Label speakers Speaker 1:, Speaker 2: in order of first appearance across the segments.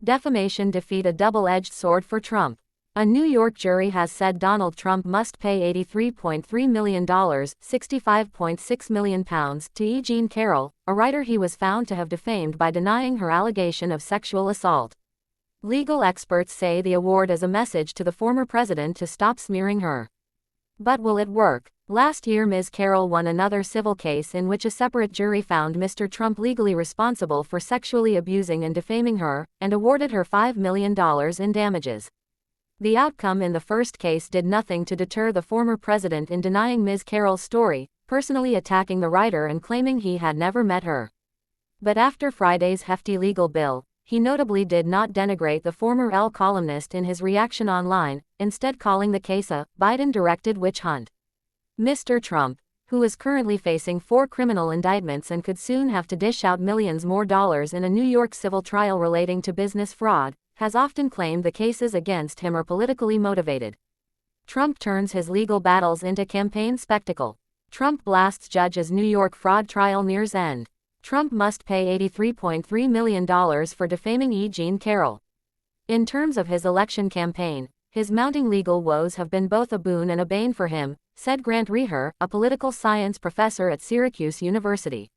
Speaker 1: Defamation defeat a double-edged sword for Trump. A New York jury has said Donald Trump must pay $83.3 million, £65.6 million, to E. Jean Carroll, a writer he was found to have defamed by denying her allegation of sexual assault. Legal experts say the award is a message to the former president to stop smearing her. But will it work? Last year Ms. Carroll won another civil case in which a separate jury found Mr. Trump legally responsible for sexually abusing and defaming her, and awarded her $5 million in damages. The outcome in the first case did nothing to deter the former president in denying Ms. Carroll's story, personally attacking the writer and claiming he had never met her. But after Friday's hefty legal bill, he notably did not denigrate the former Elle columnist in his reaction online, instead calling the case a Biden-directed witch hunt. Mr. Trump, who is currently facing 4 criminal indictments and could soon have to dish out millions more dollars in a New York civil trial relating to business fraud, has often claimed the cases against him are politically motivated. Trump turns his legal battles into campaign spectacle. Trump blasts judge as New York fraud trial nears end. Trump must pay $83.3 million for defaming E. Jean Carroll. In terms of his election campaign, his mounting legal woes have been both a boon and a bane for him, said Grant Reher, a political science professor at Syracuse University.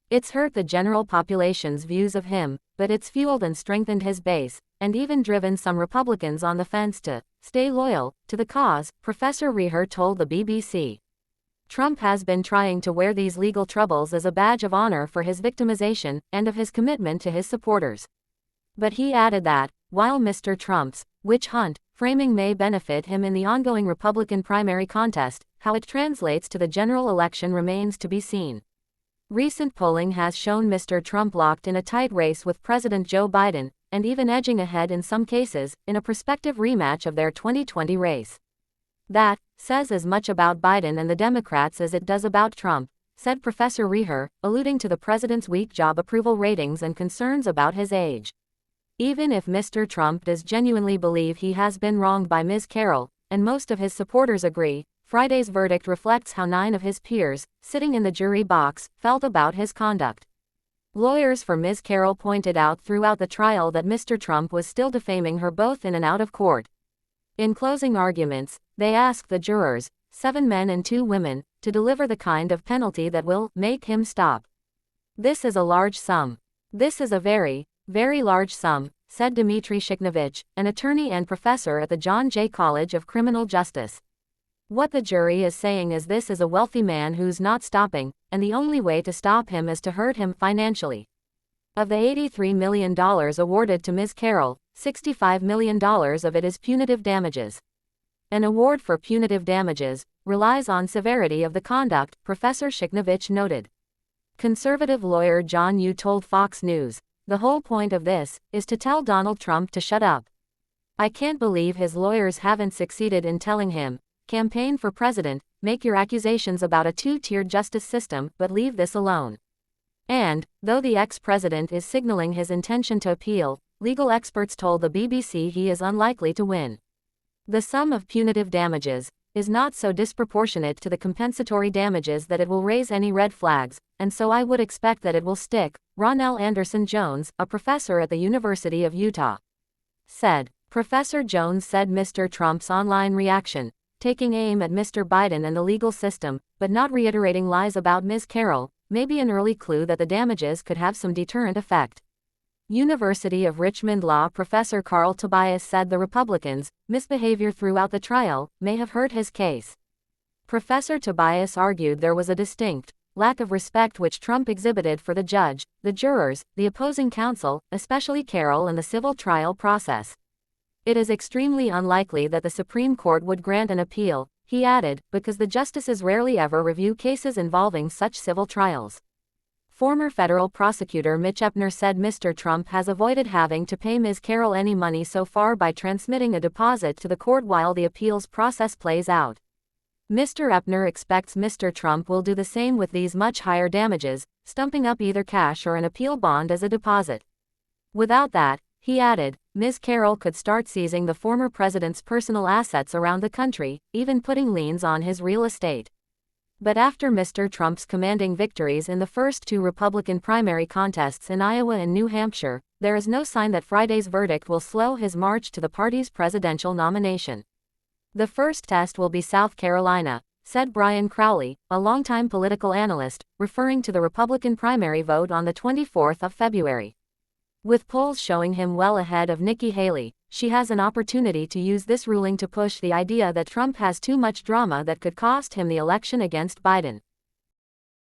Speaker 1: It's hurt the general population's views of him, but it's fueled and strengthened his base, and even driven some Republicans on the fence to stay loyal to the cause, Professor Reher told the BBC. Trump has been trying to wear these legal troubles as a badge of honor for his victimization and of his commitment to his supporters. But he added that, while Mr. Trump's witch hunt framing may benefit him in the ongoing Republican primary contest, how it translates to the general election remains to be seen. Recent polling has shown Mr. Trump locked in a tight race with President Joe Biden, and even edging ahead in some cases, in a prospective rematch of their 2020 race. That says as much about Biden and the Democrats as it does about Trump, said Professor Reher, alluding to the president's weak job approval ratings and concerns about his age. Even if Mr. Trump does genuinely believe he has been wronged by Ms. Carroll, and most of his supporters agree, Friday's verdict reflects how 9 of his peers, sitting in the jury box, felt about his conduct. Lawyers for Ms. Carroll pointed out throughout the trial that Mr. Trump was still defaming her both in and out of court. In closing arguments, they asked the jurors, 7 men and 2 women, to deliver the kind of penalty that will make him stop. This is a large sum. This is a very, very large sum, said Dmitry Shiknovich, an attorney and professor at the John Jay College of Criminal Justice. What the jury is saying is this is a wealthy man who's not stopping, and the only way to stop him is to hurt him financially. Of the $83 million awarded to Ms. Carroll, $65 million of it is punitive damages. An award for punitive damages relies on severity of the conduct, Professor Shiknovich noted. Conservative lawyer John Yoo told Fox News, "The whole point of this is to tell Donald Trump to shut up. I can't believe his lawyers haven't succeeded in telling him, campaign for president, make your accusations about a 2-tiered justice system, but leave this alone." And, though the ex-president is signaling his intention to appeal, legal experts told the BBC he is unlikely to win. The sum of punitive damages is not so disproportionate to the compensatory damages that it will raise any red flags, and so I would expect that it will stick, Ronell Anderson-Jones, a professor at the University of Utah, said. Professor Jones said Mr. Trump's online reaction, taking aim at Mr. Biden and the legal system, but not reiterating lies about Ms. Carroll, may be an early clue that the damages could have some deterrent effect. University of Richmond law professor Carl Tobias said the Republicans' misbehavior throughout the trial may have hurt his case. Professor Tobias argued there was a distinct lack of respect which Trump exhibited for the judge, the jurors, the opposing counsel, especially Carroll, and the civil trial process. It is extremely unlikely that the Supreme Court would grant an appeal, he added, because the justices rarely ever review cases involving such civil trials. Former federal prosecutor Mitch Epner said Mr. Trump has avoided having to pay Ms. Carroll any money so far by transmitting a deposit to the court while the appeals process plays out. Mr. Epner expects Mr. Trump will do the same with these much higher damages, stumping up either cash or an appeal bond as a deposit. Without that, he added, Ms. Carroll could start seizing the former president's personal assets around the country, even putting liens on his real estate. But after Mr. Trump's commanding victories in the first 2 Republican primary contests in Iowa and New Hampshire, there is no sign that Friday's verdict will slow his march to the party's presidential nomination. The first test will be South Carolina, said Brian Crowley, a longtime political analyst, referring to the Republican primary vote on the 24th of February. With polls showing him well ahead of Nikki Haley, she has an opportunity to use this ruling to push the idea that Trump has too much drama that could cost him the election against Biden.